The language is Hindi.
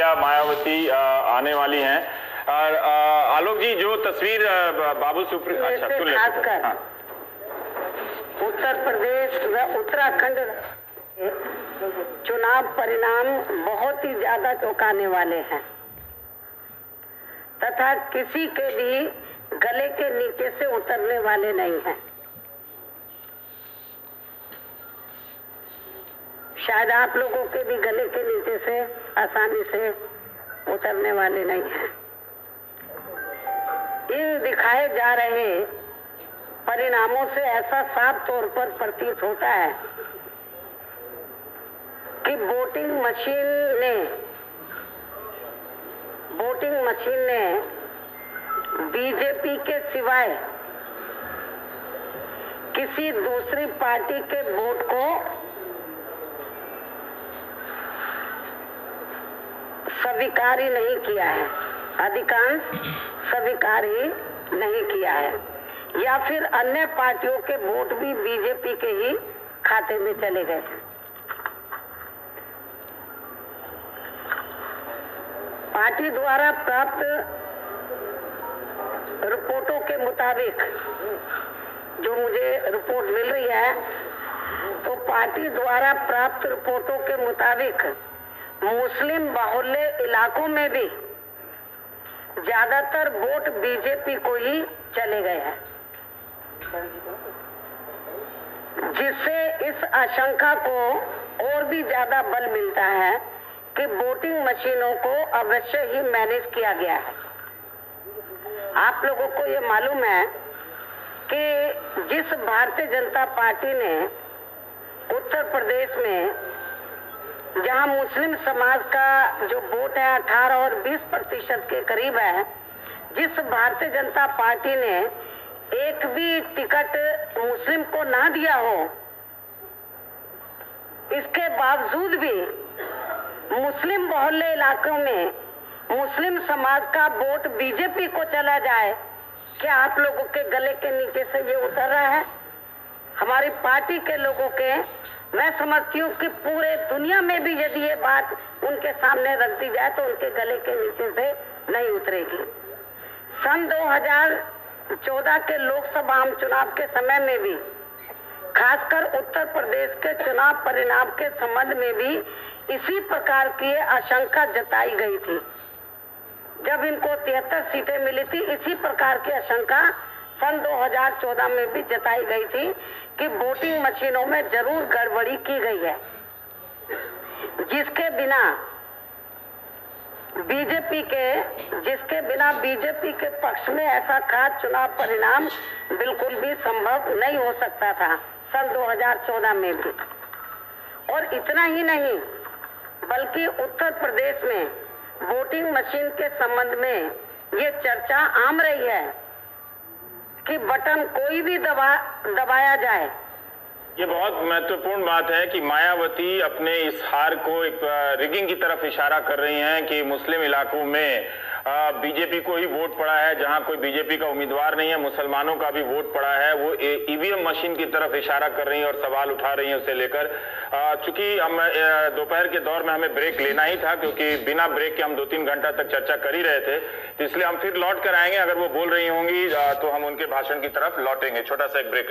इंडिया मायावती आने वाली हैं। और आलोक जी, जो तस्वीर बाबू सुप्रीम, अच्छा सुन लेते हैं। हाँ। उत्तर प्रदेश व उत्तराखंड चुनाव परिणाम बहुत ही ज्यादा चौंकाने वाले हैं तथा किसी के भी गले के नीचे से उतरने वाले नहीं हैं। शायद आप लोगों के भी गले के नीचे से आसानी से उतरने वाले नहीं हैं। इन दिखाए जा रहे परिणामों से ऐसा साफ तौर पर प्रतीत होता है कि वोटिंग मशीन ने बीजेपी के सिवाय किसी दूसरी पार्टी के वोट को स्वीकार ही नहीं किया है, अधिकांश स्वीकार ही नहीं किया है, या फिर अन्य पार्टियों के वोट भी बीजेपी के ही खाते में चले गए। पार्टी द्वारा प्राप्त रिपोर्टों के मुताबिक, जो मुझे रिपोर्ट मिल रही है, तो पार्टी द्वारा प्राप्त रिपोर्टों के मुताबिक मुस्लिम बाहुल्य इलाकों में भी ज्यादातर वोट बीजेपी को ही चले गए हैं, जिससे इस आशंका को और भी ज्यादा बल मिलता है कि वोटिंग मशीनों को अवश्य ही मैनेज किया गया है। आप लोगों को ये मालूम है कि जिस भारतीय जनता पार्टी ने उत्तर प्रदेश में, जहां मुस्लिम समाज का जो वोट है 18 और 20% के करीब है, जिस भारतीय जनता पार्टी ने एक भी टिकट मुस्लिम को ना दिया हो, इसके बावजूद भी मुस्लिम बहुल्य इलाकों में मुस्लिम समाज का वोट बीजेपी को चला जाए, क्या आप लोगों के गले के नीचे से ये उतर रहा है? हमारी पार्टी के लोगों के, मैं समझती हूँ कि पूरे दुनिया में भी यदि ये बात उनके सामने रख दी जाए तो उनके गले के नीचे से नहीं उतरेगी। सन 2014 के लोकसभा आम चुनाव के समय में भी, खासकर उत्तर प्रदेश के चुनाव परिणाम के संबंध में भी इसी प्रकार की आशंका जताई गई थी। जब इनको 73 सीटें मिली थी, इसी प्रकार की आशंका सन 2014 में भी जताई गई थी कि वोटिंग मशीनों में जरूर गड़बड़ी की गई है, जिसके बिना बीजेपी के पक्ष में ऐसा खास चुनाव परिणाम बिल्कुल भी संभव नहीं हो सकता था सन 2014 में भी। और इतना ही नहीं, बल्कि उत्तर प्रदेश में वोटिंग मशीन के संबंध में ये चर्चा आम रही है कि बटन कोई भी दबाया जाए। ये बहुत महत्वपूर्ण बात है कि मायावती अपने इस हार को एक रिगिंग की तरफ इशारा कर रही हैं कि मुस्लिम इलाकों में बीजेपी को ही वोट पड़ा है, जहां कोई बीजेपी का उम्मीदवार नहीं है, मुसलमानों का भी वोट पड़ा है। वो ईवीएम मशीन की तरफ इशारा कर रही हैं और सवाल उठा रही हैं उसे लेकर। चूंकि हम दोपहर के दौर में हमें ब्रेक लेना ही था, क्योंकि बिना ब्रेक के हम 2-3 घंटा तक चर्चा कर ही रहे थे, तो इसलिए हम फिर लौट कर आएंगे। अगर वो बोल रही होंगी तो हम उनके भाषण की तरफ लौटेंगे। छोटा सा एक ब्रेक